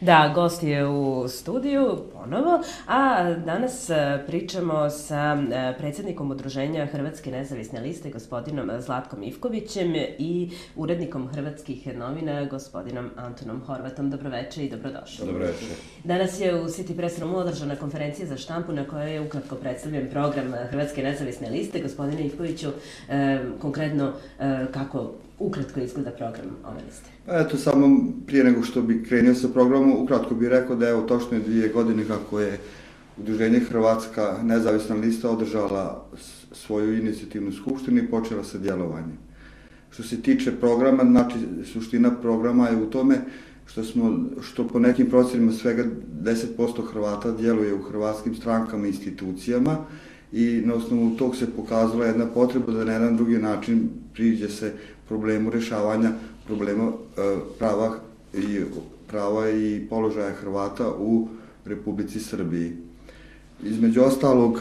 Da, gost je u studiju ponovo, a danas pričamo sa predsjednikom Udruženja Hrvatske nezavisne liste, gospodinom Zlatkom Ivkovićem i urednikom Hrvatskih novina, gospodinom Antonom Horvatom. Dobroveče i dobrodošli. Dobroveče. Danas je u City Press Roomu održana konferencija za štampu na kojoj je ukratko predstavljen program Hrvatske nezavisne liste. Gospodine Ivkoviću, konkretno kako ukratko izgleda program ove liste? Eto, samo prije nego što bi krenio sa programom, ukratko bih rekao da evo točno je 2 godine kako je Udruženje Hrvatska nezavisna lista održala svoju inicijativnu skupštinu i počela sa djelovanjem. Što se tiče programa, znači suština programa je u tome što po nekim procenima svega 10% Hrvata djeluje u hrvatskim strankama i institucijama i na osnovu tog se pokazala jedna potreba da na jedan drugi način priđe se problemu rješavanja problema prava i položaja Hrvata u Republici Srbiji. Između ostalog,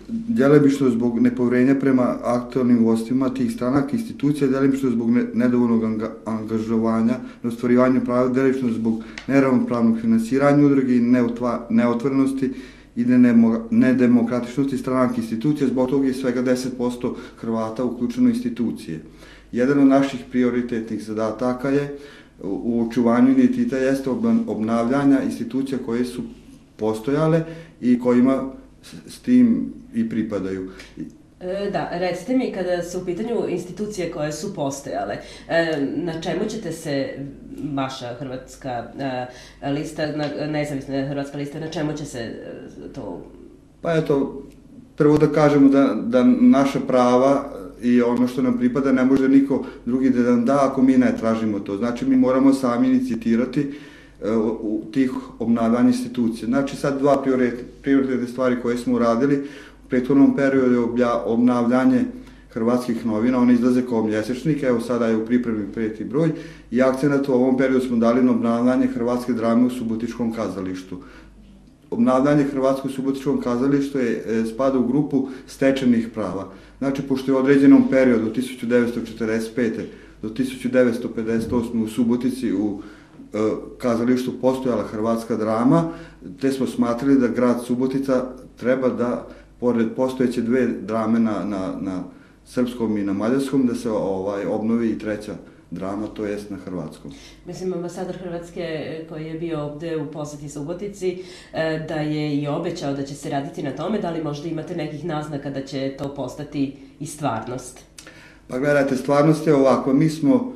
djelomično zbog nepovjerenja prema aktualnim vodstvima tih stranaka i institucija, djelomično zbog nedovoljnog angažovanja na ostvarivanju prava, djelomično zbog neravnopravnog finansiranja udruge i neotvorenosti i nedemokratičnosti stranaka i institucija, zbog toga je svega 10% Hrvata uključeno u institucije. Jedan od naših prioritetnih zadataka je u očuvanju identiteta jeste obnavljanja institucija koje su postojale i kojima s tim i pripadaju. Da, recite mi, kada su u pitanju institucije koje su postojale, na čemu ćete se vaša hrvatska lista, nezavisna hrvatska lista, na čemu će se to... Pa eto, prvo da kažemo da naša prava i ono što nam pripada ne može niko drugi da nam da ako mi ne tražimo to. Znači mi moramo sami inicijatirati tih obnavljanja institucija. Znači sad 2 prioritetne stvari koje smo uradili u prethodnom periodu je obnavljanje Hrvatskih novina, one izlaze kao mjesečnik, evo sada je u pripremi 5. broj i akcenat u ovom periodu smo dali na obnavljanje hrvatske drame u Subotičkom kazalištu. Obnavljanje Hrvatskog subotičkog kazališta spada u grupu stečenih prava. Znači, pošto je u određenom periodu od 1945. do 1958. u Subotici u kazalištu postojala hrvatska drama, te smo smatrali da grad Subotica treba da, pored postojeće 2 drame na srpskom i na mađarskom, da se obnovi i 3. drama, to jest na hrvatskom. Mislim, ambasador Hrvatske koji je bio ovde u poseti Subotici, da je i obećao da će se raditi na tome, da li možda imate nekih naznaka da će to postati i stvarnost? Pa gledajte, stvarnost je ovako, mi smo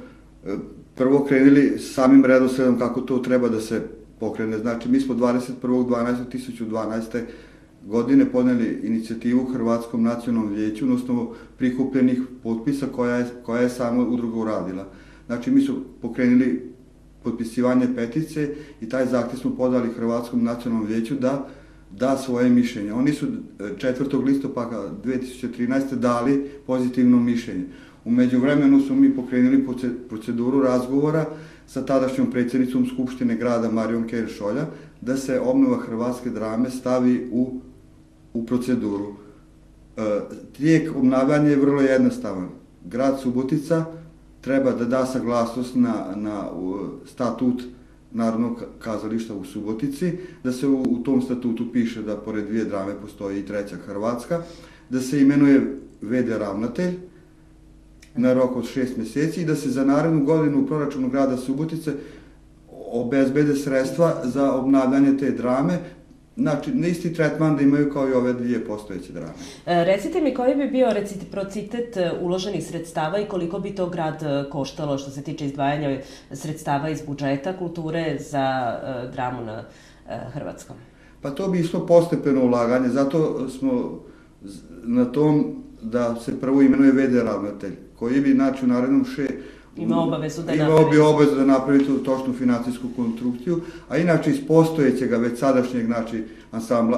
prvo krenuli samim redosledom kako to treba da se pokrene. Znači, mi smo 21.12.2012. godine podneli inicijativu Hrvatskom nacionalnom vijeću na osnovu prikupljenih potpisa koja je sama udruga uradila. Znači, mi su pokrenuli potpisivanje petice i taj zahtjev smo podali Hrvatskom nacionalnom vijeću da svoje mišljenje. Oni su 4. listopada 2013. dali pozitivno mišljenje. U međuvremenu smo mi pokrenuli proceduru razgovora sa tadašnjom predsjednicom Skupštine grada Marijom Keršolja da se obnova hrvatske drame stavi u proceduru. Tijek obnavljanja je vrlo jednostavan. Grad Subotica treba da da saglasnost na statut Narodnog kazališta u Subotici, da se u tom statutu piše da pored 2 drame postoji i 3. hrvatska, da se imenuje v.d. ravnatelj na rok od 6 mjeseci i da se za narednu godinu u proračunu grada Subotice obezbede sredstva za obnavljanje te drame, znači na isti tretman da imaju kao i ove 2 postojeće drame. Recite mi koji bi bio reciprocitet uloženih sredstava i koliko bi to grad koštalo što se tiče izdvajanja sredstava iz budžeta kulture za dramu na hrvatskom? Pa to bi išlo postepeno ulaganje, zato smo na tom da se prvo imenuje v.d. ravnatelj, koji bi znači u narednom imao bi obavezu da napravi tu točnu financijsku konstrukciju, a inače iz postojećega već sadašnjeg znači,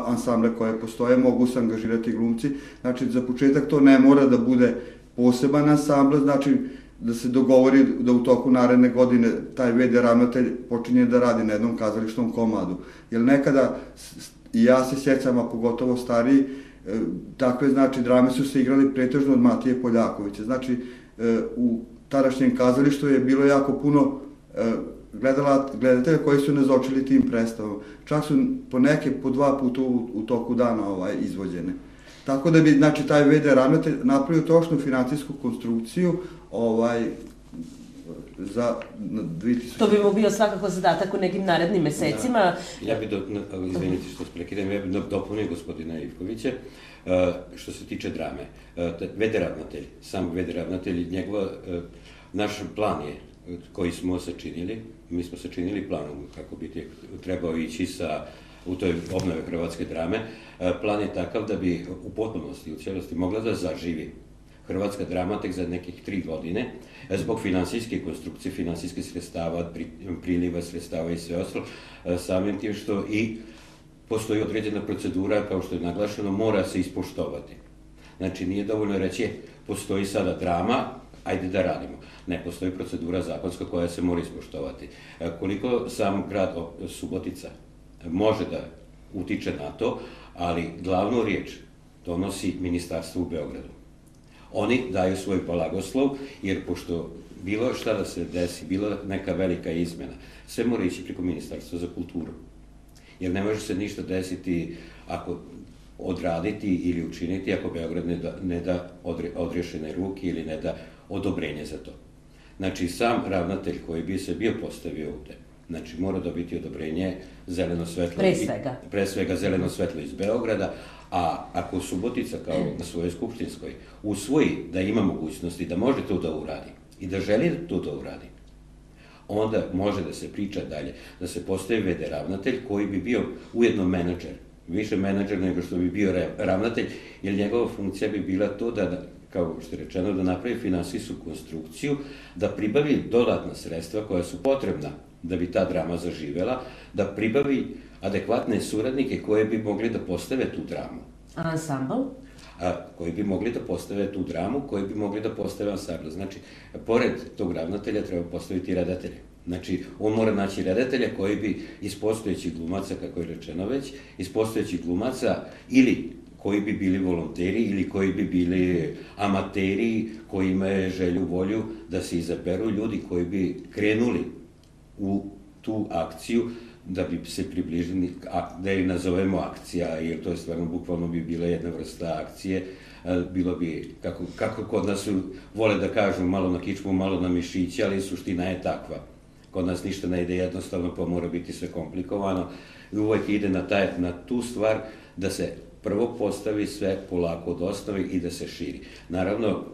ansambla koje postoje mogu se angažirati glumci. Znači za početak to ne mora da bude poseban ansambl, znači da se dogovori da u toku naredne godine taj v.d. ravnatelj počinje da radi na jednom kazališnom komadu. Jer nekada, i ja se sjećam, a pogotovo stariji, takve znači drame su se igrali pretežno od Matije Poljakovića. Znači u tadašnjem kazalištu je bilo jako puno gledatelja koji su nazočili tim predstavom. Čak su poneke po 2 puta u toku dana izvođene. Tako da bi, znači, taj VD ravnatelj napravio točnu financijsku konstrukciju za 2000... To bi mu bio svakako zadatak u nekim narednim mesecima. Ja bih, izvinite što se prekidam, ja bih dopunio gospodina Ivkovića. Što se tiče drame, sam VD ravnatelj, naš plan je koji smo sačinili, mi smo sačinili plan kako bi trebao ići u toj obnove hrvatske drame. Plan je takav da bi u potpunosti, u cijelosti mogla da zaživi hrvatska drama tek za nekih 3 godine, zbog finansijske konstrukcije, finansijskih sredstava, priliva sredstava i sve ostalo, samim tim što i postoji određena procedura, kao što je naglašeno, mora se ispoštovati. Znači, nije dovoljno reći, postoji sada drama, ajde da radimo. Ne, postoji procedura zakonska koja se mora ispoštovati. Koliko sam grad Subotica može da utiče na to, ali glavnu riječ donosi ministarstvo u Beogradu. Oni daju svoj blagoslov, jer pošto bilo šta da se desi, bilo neka velika izmena, sve mora ići preko Ministarstva za kulturu. Jer ne može se ništa desiti odraditi ili učiniti ako Beograd ne da odrješene ruke ili ne da odobrenje za to. Znači, sam ravnatelj koji bi se bio postavio ovde, znači, mora dobiti odobrenje zeleno svetlo. Pre svega zeleno svetlo iz Beograda, a ako Subotica kao na svojoj skupštinskoj usvoji da ima mogućnosti da može to da uradi i da želi to da uradi, onda može da se priča dalje, da se postavi VD ravnatelj koji bi bio ujedno menadžer, više menadžer nego što bi bio ravnatelj, jer njegova funkcija bi bila to da, kao što je rečeno, da napravi finansijsku konstrukciju, da pribavi dodatna sredstva koja su potrebna da bi ta drama zaživela, da pribavi adekvatne suradnike koje bi mogli da postave tu dramu. A ansambl? Koji bi mogli da postave tu dramu, koji bi mogli da postave ansambl. Znači, pored tog ravnatelja treba postaviti redatelje. Znači, on mora naći redatelja koji bi iz postojećih glumaca, kako je rečeno već, iz postojećih glumaca ili koji bi bili volonteri ili koji bi bili amateri, koji imaju želju, volju da se izaberu ljudi koji bi krenuli u tu akciju, da bi se približili, da je nazovemo akcija, jer to je stvarno bukvalno bi bila jedna vrsta akcije, bilo bi, kako kod nas vole da kažu, malo na kičmu, malo na mišiće, ali suština je takva. Kod nas ništa ne ide jednostavno, pa mora biti sve komplikovano. I uvijek ide na tu stvar da se prvo postavi sve polako od osnovi i da se širi. Naravno,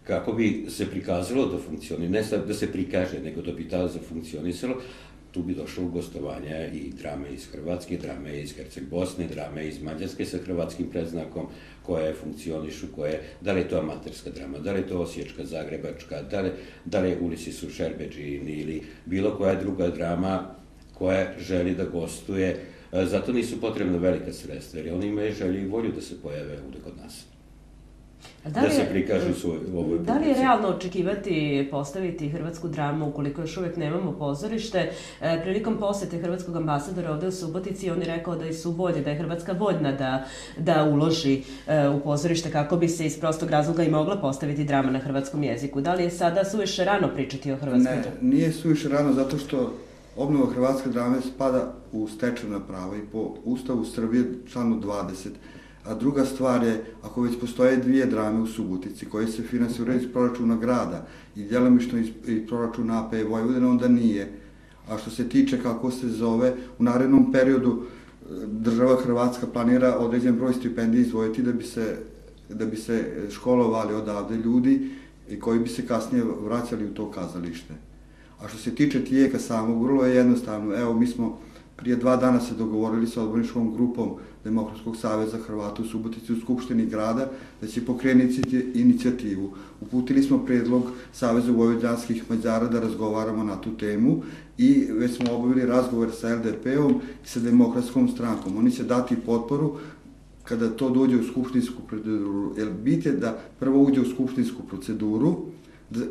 kako bi se prikazalo da funkcioni, ne sad da se prikaže, nego da bi tada zafunkcionisalo, tu bi došlo u gostovanja i drame iz Hrvatske, drame iz Herceg Bosne, drame iz Mađarske sa hrvatskim predznakom, koje funkcionišu, da li je to amaterska drama, da li je to osječka, zagrebačka, da li je Ulisi su Šerbeđin ili bilo koja druga drama koja želi da gostuje. Zato nisu potrebna velika sredstva, jer oni imaju želju i volju da se pojave ovde kod nas. Da se prikažu u ovoj publici. Da li je realno očekivati postaviti hrvatsku dramu ukoliko još uvek nemamo pozorište? Prilikom posete hrvatskog ambasadora ovde u Subotici on je rekao da su volje, da je Hrvatska voljna da uloži u pozorište kako bi se iz prostog razloga i mogla postaviti drama na hrvatskom jeziku. Da li je sada suviše rano pričati o hrvatskoj drami? Ne, nije suviše rano zato što obnova hrvatske drame spada u stečena prava i po Ustavu Srbije članu 20. A druga stvar je, ako već postoje 2 drame u Subotici koje se finansiraju iz proračuna grada i djelomično iz proračuna AP Vojvodine, onda nije. A što se tiče kako se zove, u narednom periodu država Hrvatska planira određen broj stipendija izdvojiti da bi se školovali odavde ljudi i koji bi se kasnije vraćali u to kazalište. A što se tiče tijeka samog, vrlo je jednostavno. Evo, mi smo prije 2 dana se dogovorili sa odborničkom grupom Demokratskog saveza Hrvata u Subotici u Skupštini grada da će pokrenuti inicijativu. Uputili smo predlog Savezu vojvođanskih Mađara da razgovaramo na tu temu i već smo obavili razgovor sa LDP-om i sa Demokratskom strankom. Oni će dati potporu kada to dođe u skupštinsku proceduru. Jer bit je da prvo uđe u skupštinsku proceduru,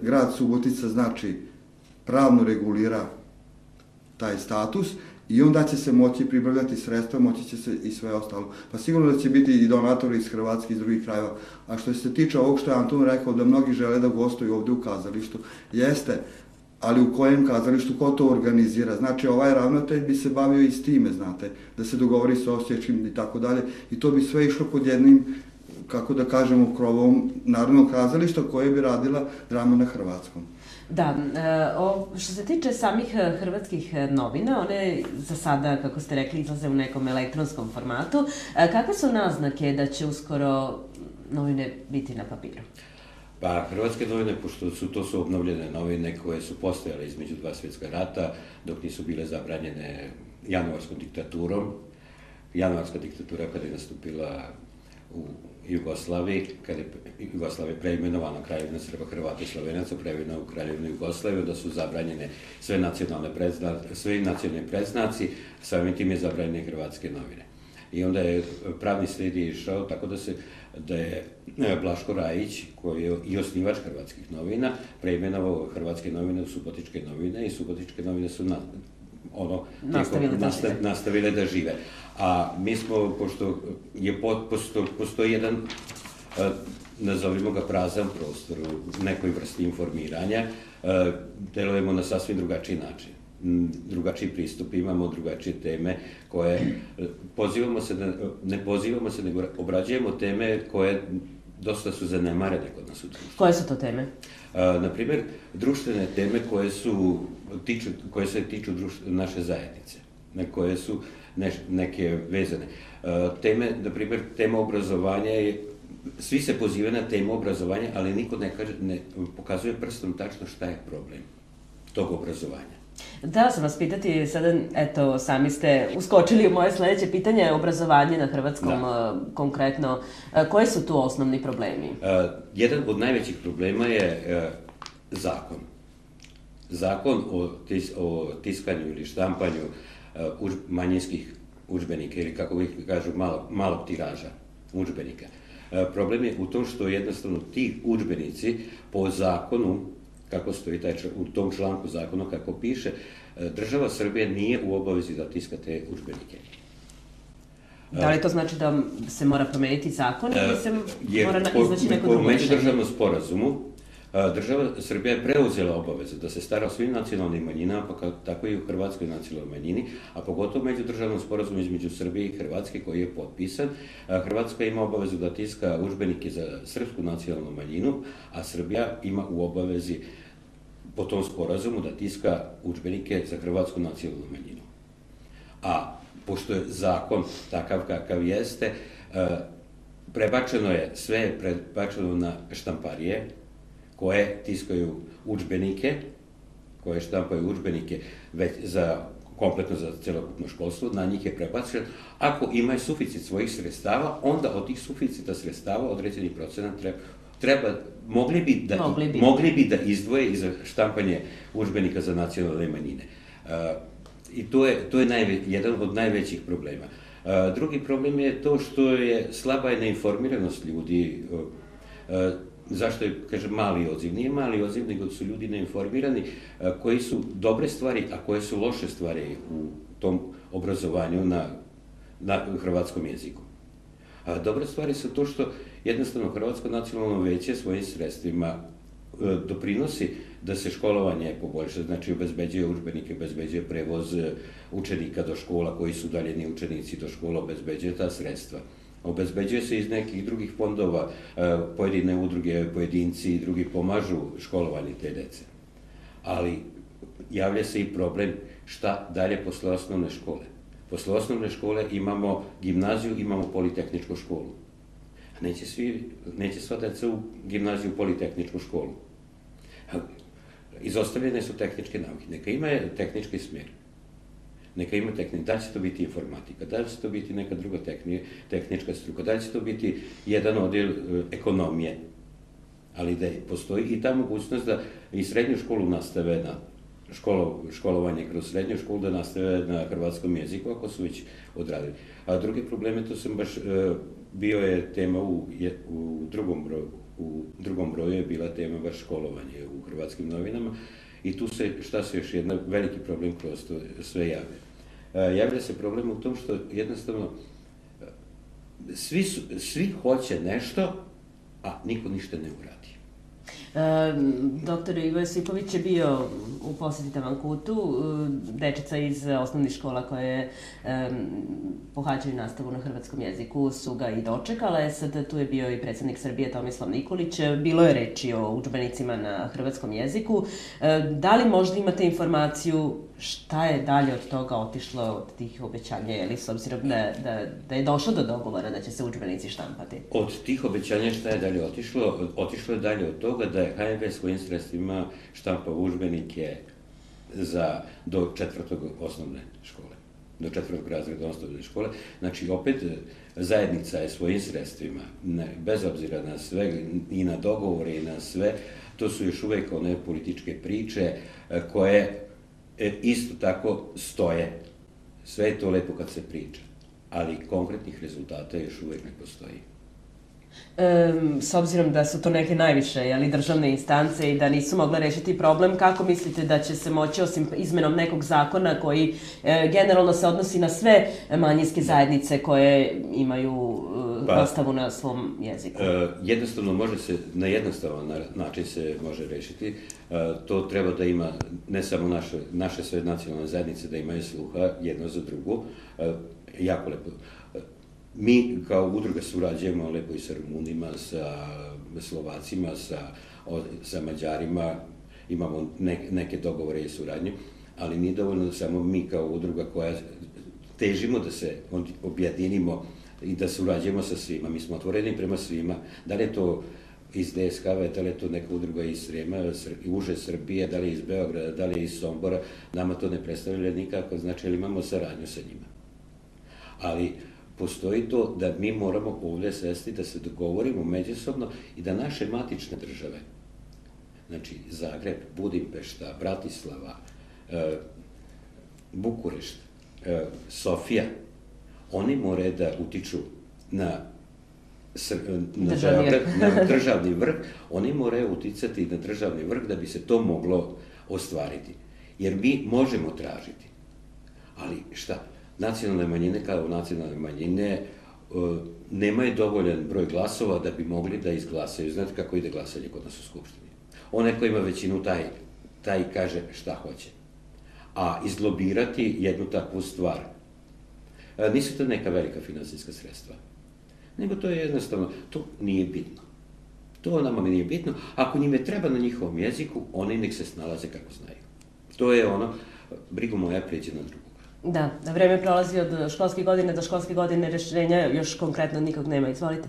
grad Subotica znači pravno regulira taj status i onda će se moći pribavljati sredstva, moći će se i sve ostalo. Pa sigurno da će biti i donatori iz Hrvatske i iz drugih krajeva. A što se tiče ovog što je Anton rekao da mnogi žele da gostuju ovde u kazalištu, jeste, ali u kojem kazalištu, ko to organizira. Znači, ovaj ravnatelj bi se bavio i s time, znate, da se dogovori sa Osječkim i tako dalje. I to bi sve išlo pod jednim, kako da kažemo, krovom Narodnog kazališta koje bi radila drama na hrvatskom. Da, što se tiče samih hrvatskih novina, one za sada, kako ste rekli, izlaze u nekom elektronskom formatu. Kakve su naznake da će uskoro novine biti na papiru? Pa, hrvatske novine, pošto to su obnovljene novine koje su postojale između dva svjetska rata, dok nisu bile zabranjene januarskom diktaturom. Januarska diktatura kada je nastupila u Jugoslaviji, kada je Jugoslavija preimenovana Kraljevina Srba, Hrvata i Slovenaca, preimenovana u Kraljevinu Jugoslaviju, da su zabranjene sve nacionalne predznaci, samim tim je zabranjene hrvatske novine. I onda je pravni slijed išao tako da je Blaško Rajić, koji je i osnivač hrvatskih novina, preimenovao hrvatske novine u Subotičke novine i Subotičke novine su nastavile da žive. A mi smo, pošto postoji jedan, nazovimo ga prazan prostor u nekoj vrsti informiranja, delujemo na sasvim drugačiji način. Drugačiji pristup, imamo drugačije teme koje ne pozivamo se, nego obrađujemo teme koje dosta su zanemarene kod nas u društvu. Koje su to teme? Naprimjer, društvene teme koje se tiču naše zajednice, koje su neke vezane. Teme, naprimjer, tema obrazovanja je, svi se pozivaju na temu obrazovanja, ali niko ne pokazuje prstom tačno šta je problem tog obrazovanja. Da, sam vas pitati, sada, eto, sami ste uskočili u moje sledeće pitanje, obrazovanje na hrvatskom konkretno. Koji su tu osnovni problemi? Jedan od najvećih problema je zakon. Zakon o tiskanju ili štampanju manjinskih udžbenika, ili kako vi kažu, malog tiraža udžbenika. Problem je u tom što jednostavno ti udžbenici po zakonu, kako stoji u tom članku zakona, kako piše, država Srbije nije u obavezi da tiska te udžbenike. Da li to znači da se mora promeniti zakon ili se mora iznaći neko drugo rešenje? Po međudržavnom sporazumu, država Srbija je preuzela obavezu da se stara o svim nacionalnim manjinama, pa tako i u hrvatskoj nacionalnoj manjini, a pogotovo međudržavnom sporazumu između Srbije i Hrvatske koji je potpisan. Hrvatska ima obavezu da tiska udžbenike za srpsku nacionalnu manjinu, a Srbija ima u obavezi po tom sporazumu da tiska udžbenike za hrvatsku nacionalnu manjinu. A pošto je zakon takav kakav jeste, sve je prebačeno na štamparije koje tiskaju udžbenike, koje štampaju udžbenike kompletno za celokupno školstvo, na njih je prebačeno. Ako imaju suficit svojih sredstava, onda od tih suficita sredstava određeni procenat mogli bi da izdvoje i za štampanje udžbenika za nacionalne manjine. I to je jedan od najvećih problema. Drugi problem je to što je slaba neinformiranost ljudi. Zašto je, kažem, mali odziv? Nije mali odziv, nego su ljudi neinformirani koji su dobre stvari, a koje su loše stvari u tom obrazovanju na hrvatskom jeziku. Dobre stvari su to što jednostavno Hrvatsko nacionalno veće svojim sredstvima doprinosi da se školovanje poboljša, znači obezbeđuje udžbenike, obezbeđuje prevoz učenika do škola koji su udaljeni učenici do škola, obezbeđuje ta sredstva. Obezbeđuje se iz nekih drugih fondova, pojedine udruge, pojedinci i drugi pomažu školovanju te dece. Ali javlja se i problem šta dalje posle osnovne škole. Posle osnovne škole imamo gimnaziju, imamo politehničku školu. Neće sva deca u gimnaziju, politehničku školu. Izostavljene su tehničke nauke. Neka ima tehnički smjer. Neka ima da li će to biti informatika, da li će to biti neka druga tehnička struka, da li će to biti jedan odjel ekonomije. Ali da postoji i ta mogućnost da i srednju školu nastave na školovanje kroz srednju školu, da nastave na hrvatskom jeziku, ako su već odradili. A drugi probleme, to sam baš, bio je tema u drugom broju je bila tema baš školovanje u hrvatskim novinama i tu šta se još jedan veliki problem kroz to sve javlja. Javlja se problem u tom što jednostavno svi hoće nešto, a niko ništa ne uradi. Doktor Ivo Josipović je bio u poseti Tavankutu, dečica iz osnovnih škola koje pohađaju nastavu na hrvatskom jeziku su ga i dočekale. Sad tu je bio i predsjednik Srbije Tomislav Nikolić. Bilo je reči o udžbenicima na hrvatskom jeziku. Da li možda imate informaciju šta je dalje od toga otišlo od tih obećanja, ili s obzirom da je došlo do dogovora da će se udžbenici štampati? Od tih obećanja šta je dalje otišlo? Otišlo je dalje od toga da je HNB svojim sredstvima štampao udžbenike do 4. osnovne škole, do 4. razreda osnovne škole. Znači, opet, zajednica je svojim sredstvima, bez obzira na sve, i na dogovore, i na sve, to su još uvek one političke priče koje isto tako stoje. Sve je to lepo kad se priča, ali konkretnih rezultata još uvek ne postoji. S obzirom da su to neke najviše državne instance i da nisu mogle rešiti problem, kako mislite da će se moći, osim izmenom nekog zakona koji generalno se odnosi na sve manjinske zajednice koje imaju nastavu na svom jeziku? Jednostavno može se, na jednostavan način se može rešiti. To treba da ima, ne samo naše sve nacionalne zajednice, da imaju sluha jedno za drugo. Jako lepo. Mi kao udruga surađujemo lepo i sa Rumunima, sa Slovacima, sa Mađarima, imamo neke dogovore i suradnje, ali nije dovoljno da samo mi kao udruga koja težimo da se objedinimo i da surađujemo sa svima. Mi smo otvoreni prema svima, da li je to iz DSKV, da li je to neka udruga iz Srema, uže Srbije, da li je iz Beograda, da li je iz Sombora, nama to ne predstavlja nikako, znači, ali imamo saradnju sa njima. Ali postoji to da mi moramo ovdje sesti, da se dogovorimo međusobno i da naše matične države, znači Zagreb, Budimpešta, Bratislava, Bukurešt, Sofija, oni moraju da utiču na državni vrh, oni moraju uticati na državni vrh da bi se to moglo ostvariti. Jer mi možemo tražiti, ali šta? Nacionalne manjine kao nacionalne manjine nemaju dovoljan broj glasova da bi mogli da izglasaju. Znate kako ide glasanje kod nas u Skupštini? Onaj ko ima većinu, taj kaže šta hoće. A izlobirati jednu takvu stvar, nisu to neka velika finansijska sredstva, nego to je jednostavno, to nije bitno. To nama nije bitno. Ako njime treba na njihovom jeziku, oni nek se snalaze kako znaju. To je ono, brigo moja pređe na drugo. Da, vreme prolazi od školske godine do školske godine, rešenja još konkretno nikog nema. Izvolite.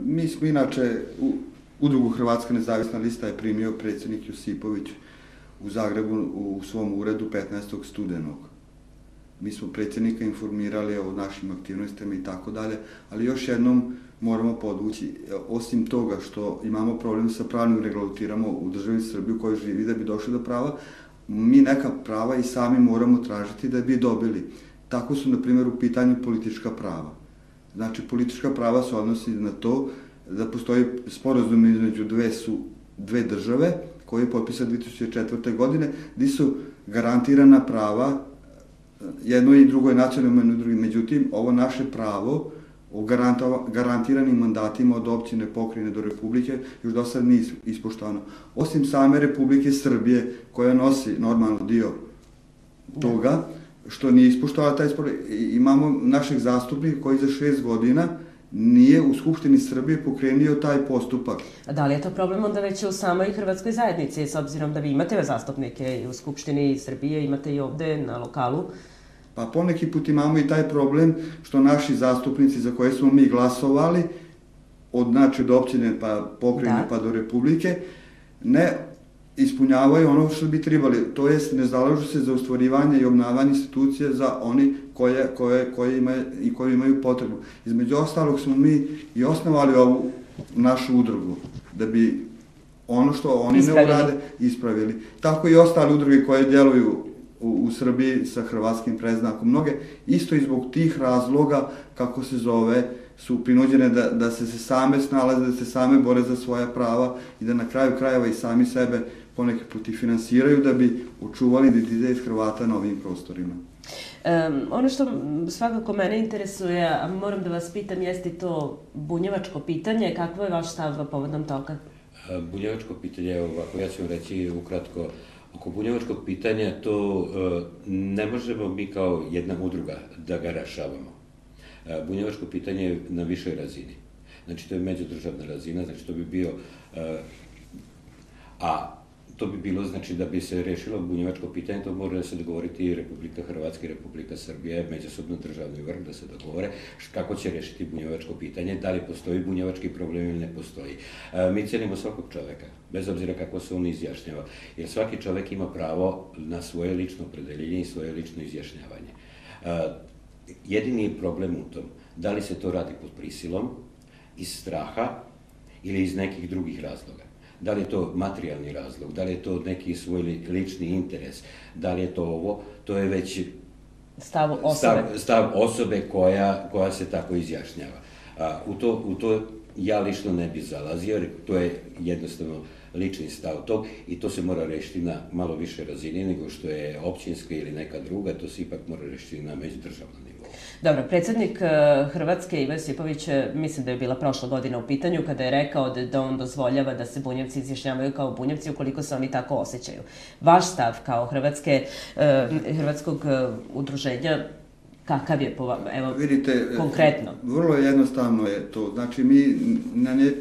Mi smo inače, udrugu Hrvatska nezavisna lista je primio predsjednik Josipović u Zagrebu u svom uredu 15. studenog. Mi smo predsjednika informirali o našim aktivnostima i tako dalje, ali još jednom moramo podvući, osim toga što imamo problem sa pravnim regulatiramo u državi Srbiji u kojoj živi da bi došli do prava, mi neka prava i sami moramo tražiti da bi dobili. Tako su, na primjer, u pitanju politička prava. Znači, politička prava se odnosi na to da postoji sporazum između dve države koji je potpisan 2004. godine, gdje su garantirana prava jednoj i drugoj nacionalnoj udrugi. Međutim, ovo naše pravo o garantiranim mandatima od općine, pokrajine do Republike još do sad nije ispoštovano. Osim same Republike Srbije, koja nosi normalno dio toga, što nije ispoštovala taj spor, imamo našeg zastupnika koji za 6 godina nije u Skupštini Srbije pokrenio taj postupak. A da li je to problem onda već u samoj Hrvatskoj zajednici, s obzirom da vi imate zastupnike i u Skupštini Srbije, imate i ovde na lokalu? Pa poneki put imamo i taj problem što naši zastupnici za koje smo mi glasovali, od općine pa pokrajine pa do Republike, ne ispunjavaju ono što bi trebali, to jest ne zalažu se za ostvarivanje i obnavljanje institucije za oni koji imaju potrebu. Između ostalog smo mi i osnovali ovu našu udrugu, da bi ono što oni ne urade ispravili. Tako i ostale udruge koje djeluju u Srbiji sa hrvatskim predznakom. Mnoge isto i zbog tih razloga, kako se zove, su prinuđene da se same snalaze, da se same bore za svoja prava i da na kraju krajeva i sami sebe poneki put i finansiraju da bi očuvali identitet Hrvata na ovim prostorima. Ono što svakako mene interesuje, a moram da vas pitam, jeste to bunjevačko pitanje, kakvo je vaš stav povodom toga? Bunjevačko pitanje, ovako, ja ću vam reći ukratko, oko bunjevačkog pitanja to ne možemo mi kao jedna udruga da ga rešavamo. Bunjevačko pitanje je na višoj razini. Znači, to je međudržavna razina, znači to bi bio, to bi bilo, znači, da bi se rešilo bunjevačko pitanje, to mora da se dogovoriti i Republika Hrvatska i Republika Srbija, međusobno državni vrh, da se dogovore kako će rešiti bunjevačko pitanje, da li postoji bunjevački problem ili ne postoji. Mi cenimo svakog čoveka, bez obzira kako se on izjašnjava, jer svaki čovek ima pravo na svoje lično opredeljenje i svoje lično izjašnjavanje. Jedini je problem u tom, da li se to radi pod prisilom, iz straha ili iz nekih drugih razloga. Da li je to materijalni razlog, da li je to neki svoj lični interes, da li je to ovo, to je već stav osobe koja se tako izjašnjava. U to ja lično ne bi zalazio, jer to je jednostavno lični stav tog i to se mora rešiti na malo više razine nego što je općinska ili neka druga, to se ipak mora rešiti na međudržavnom nivou. Dobro, predsjednik Hrvatske Ivo Josipović, mislim da je bila prošla godina u pitanju, kada je rekao da on dozvoljava da se Bunjevci izjašnjavaju kao Bunjevci ukoliko se oni tako osjećaju. Vaš stav kao hrvatskog udruženja, kakav je po vama, evo, konkretno? Vrlo jednostavno je to. Znači, mi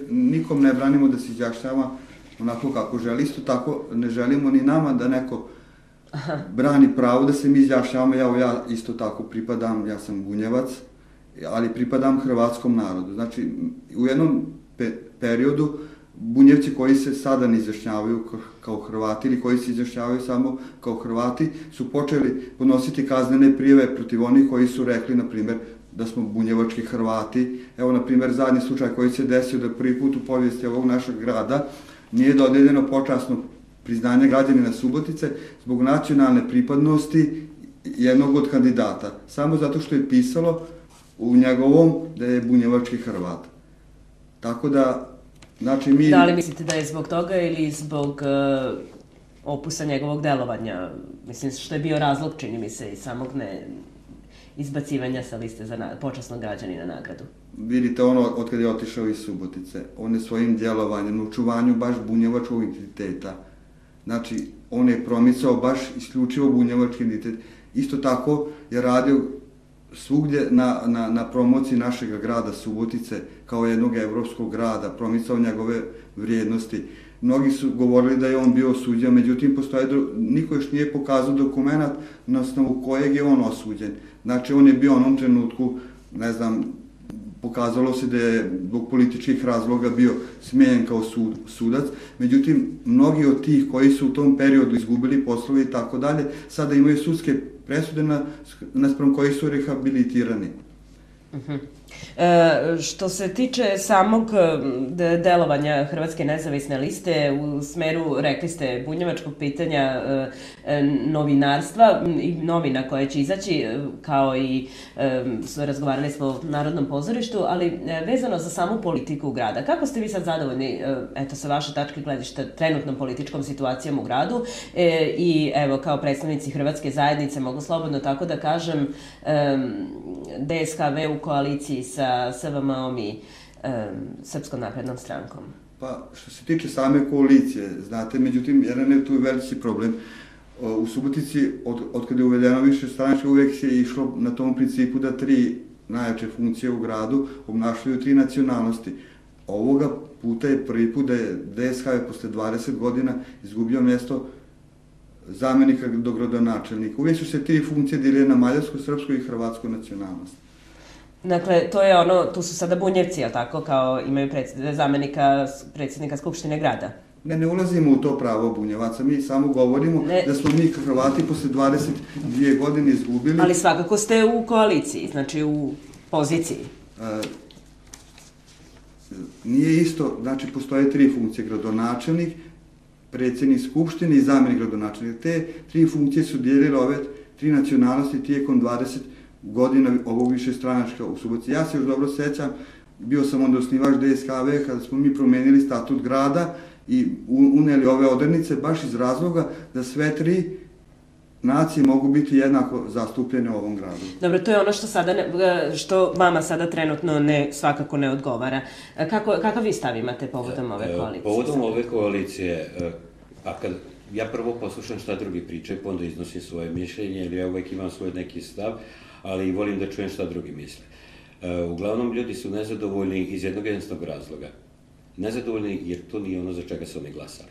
nikom ne branimo da se izjašnjava onako kako želi. Isto tako ne želimo ni nama da neko brani pravo da se mi izjašnjavamo. Ja isto tako pripadam, ja sam Bunjevac, ali pripadam hrvatskom narodu. Znači, u jednom periodu Bunjevci koji se sada ne izjašnjavaju kao Hrvati ili koji se izjašnjavaju samo kao Hrvati su počeli podnositi kaznene prijave protiv onih koji su rekli, na primjer, da smo bunjevački Hrvati. Evo, na primjer, zadnji slučaj koji se desio da prvi put u povijesti ovog našeg grada nije dodeljeno počasno priznanje građanina Subotice zbog nacionalne pripadnosti jednog od kandidata, samo zato što je pisalo u njegovom da je bunjevački Hrvat. Tako da, znači mi... Da li mislite da je zbog toga ili zbog opusa njegovog delovanja? Mislim, što je bio razlog, čini mi se, i samog izbacivanja sa liste za počasnog građanina nagradu? Vidite, od kada je otišao iz Subotice, on je svojim djelovanjem, u očuvanju baš bunjevačkog identiteta. Znači, on je promicao baš isključivo bunjevački identitet. Isto tako je radio svugdje na promociji našeg grada Subotice kao jednog evropskog grada, promicao njegove vrijednosti. Mnogi su govorili da je on bio osuđen, međutim, niko još nije pokazao dokument na osnovu kojeg je on osuđen. Znači, on je bio u onom trenutku, ne znam, pokazalo se da je zbog političkih razloga bio smijenjen kao sudac, međutim, mnogi od tih koji su u tom periodu izgubili poslove i tako dalje, sada imaju sudske presude naspram koji su rehabilitirani. Što se tiče samog delovanja Hrvatske nezavisne liste u smeru, rekli ste, bunjevačkog pitanja, novinarstva i novina koje će izaći, kao i razgovarali smo o Narodnom pozorištu, ali vezano za samu politiku grada. Kako ste vi sad zadovoljni, eto, sa vaše tačke gledišta, trenutnom političkom situacijom u gradu i evo, kao predstavnici Hrvatske zajednice, mogu slobodno tako da kažem, DSHV u koaliciji sa SVM-om i Srpskom naprednom strankom? Pa, što se tiče same koalicije, znate, međutim, jedan je tu veliki problem. U Subotici, od kada je uvedeno više stranačka, uvek se išlo na tom principu da 3 najjače funkcije u gradu obnašaju 3 nacionalnosti. Ovoga puta je prvi put da je DSHV posle 20 godina izgubio mjesto zamenika do gradonačelnika. Uvijek su se 3 funkcije delile na mađarsku, srpsku i hrvatsku nacionalnost. Dakle, to je ono, tu su sada Bunjevci, jel tako, kao imaju zamenika predsjednika Skupštine grada? Ne ulazimo u to pravo Bunjevaca, mi samo govorimo da smo mi Hrvati posle 22 godine izgubili. Ali svakako ste u koaliciji, znači u poziciji. Nije isto, znači postoje 3 funkcije, gradonačelnik, predsjednik Skupštine i zamenik gradonačelnika. Te 3 funkcije su dijelile ove 3 nacionalnosti tijekom 20 godina ovog više stranačka u Subotici. Ja se još dobro sećam, bio sam onda osnivač DSHV kada smo mi promenili statut grada i uneli ove odrednice baš iz razloga da sve 3 nacije mogu biti jednako zastupljene u ovom gradu. Dobro, to je ono što vama sada trenutno svakako ne odgovara. Kakav vi stav imate povodom ove koalicije? Povodom ove koalicije, a kad ja prvo poslušam šta drugi pričaju, pa onda iznosim svoje mišljenje, jer ja uvek imam svoj neki stav, ali volim da čujem šta drugi misle. Uglavnom, ljudi su nezadovoljni iz jednog jednostavnog razloga. Nezadovoljni jer to nije ono za čega su oni glasali.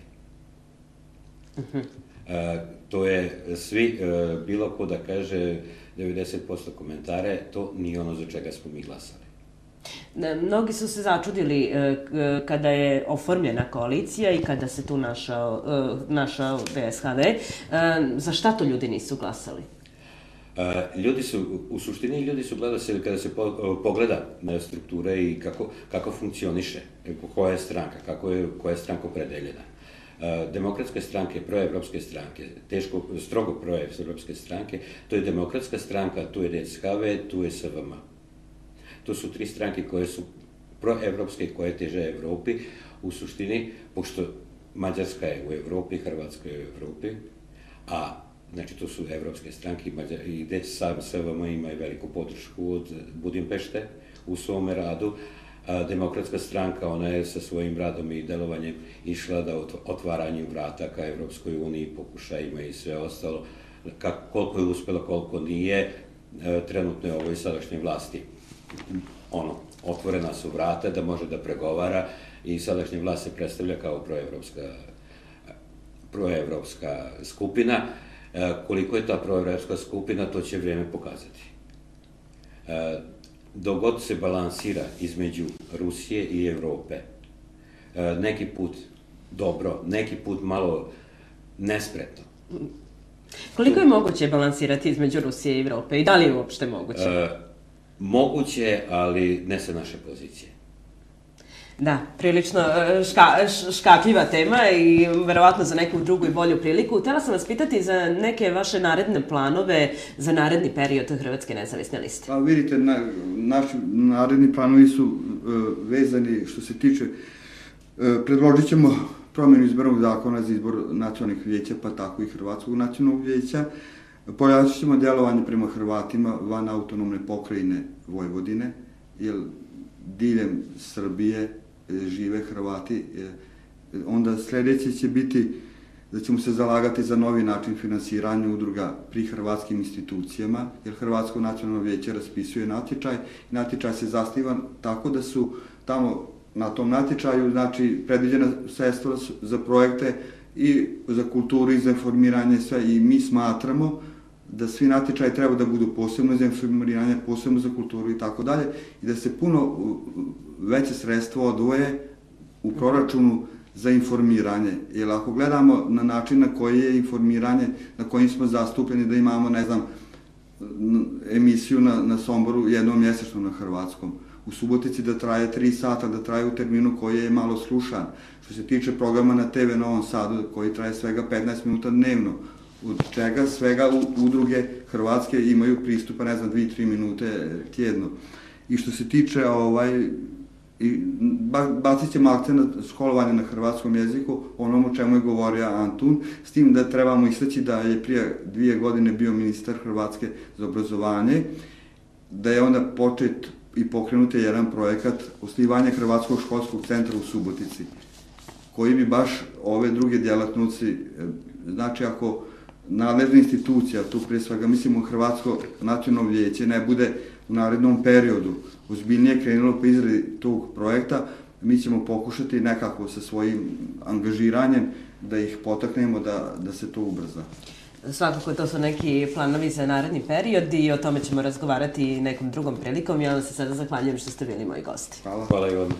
To je svi, bilo ko da kaže 90% komentare, to nije ono za čega smo mi glasali. Mnogi su se začudili kada je oformljena koalicija i kada se tu našao VSHD. Za šta to ljudi nisu glasali? U suštini ljudi su gledali, kada se pogleda struktura i kako funkcioniše, koja je stranka, koja je stranka opredeljena. Demokratske stranke, proevropske stranke, strogo proevropske stranke, to je Demokratska stranka, tu je DSHV, tu je SVM. To su tri stranke koje su proevropske, koje teže Evropi. U suštini, pošto Mađarska je u Evropi, Hrvatska je u Evropi, a znači to su evropske stranke i gde sam SVM ima i veliku podršku od Budimpešte u svome radu. Demokratska stranka, ona je sa svojim radom i delovanjem išla da otvaranjem vrata ka Evropskoj uniji, pokušajima i sve ostalo, koliko je uspela, koliko nije, trenutno je ovoj sadašnjoj vlasti. Otvorena su vrata da može da pregovara i sadašnja vlast se predstavlja kao proevropska skupina. Koliko je ta proevropska skupina, to će vrijeme pokazati. Dok god se balansira između Rusije i Evrope, neki put dobro, neki put malo nespretno. Koliko je moguće balansirati između Rusije i Evrope i da li je uopšte moguće? Moguće, ali ne sa naše pozicije. Da, prilično škakljiva tema i verovatno za neku drugu i bolju priliku. Htela sam vas pitati za neke vaše naredne planove za naredni period Hrvatske nezavisne liste. Pa vidite, naši naredni planovi su vezani što se tiče, predložit ćemo promjenu izbornog zakona za izbor nacionalnih vijeća, pa tako i Hrvatskog nacionalnog vijeća. Pojačat ćemo djelovanje prema Hrvatima van autonomne pokrajine Vojvodine, jer diljem Srbije žive Hrvati. Onda sljedeće će biti da ćemo se zalagati za novi način finansiranja udruga pri hrvatskim institucijama, jer Hrvatsko nacionalno vijeće raspisuje natječaj. Natječaj se zasniva tako da su tamo na tom natječaju predviđena sredstva za projekte i za kulturu i za informiranje sve, i mi smatramo da svi natječaji treba da budu posebno za informiranje, posebno za kulturu i tako dalje, i da se puno veće sredstva odvoje u proračunu za informiranje. Jer ako gledamo na način na koji je informiranje, na kojim smo zastupljeni, da imamo, ne znam, emisiju na Somboru jednom mjesečno na hrvatskom, u Subotici da traje 3 sata, da traje u terminu koji je malo slušan. Što se tiče programa na TV Novom Sadu, koji traje svega 15 minuta dnevno, od čega svega udruge hrvatske imaju pristupa, ne znam, 2-3 minute tjedno. I što se tiče, bacit ćemo akcent na školovanje na hrvatskom jeziku, onom o čemu je govorio Antun, s tim da trebamo istaći da je prije 2 godine bio ministar Hrvatske za obrazovanje, da je onda počet i pokrenut je jedan projekat osnivanja Hrvatskog školskog centra u Subotici, koji bi baš ove druge djelatnosti, znači ako nadležna institucija, tu prije svega mislimo Hrvatsko nacionalno vijeće, ne bude u narednom periodu ozbiljnije krenulo po izradi tog projekta, mi ćemo pokušati nekako sa svojim angažiranjem da ih potaknemo da se to ubrza. Svakako, to su neki planovi za naredni period i o tome ćemo razgovarati nekom drugom prilikom. Ja vam se sada zahvaljujem što ste bili moji gosti. Hvala i odmah.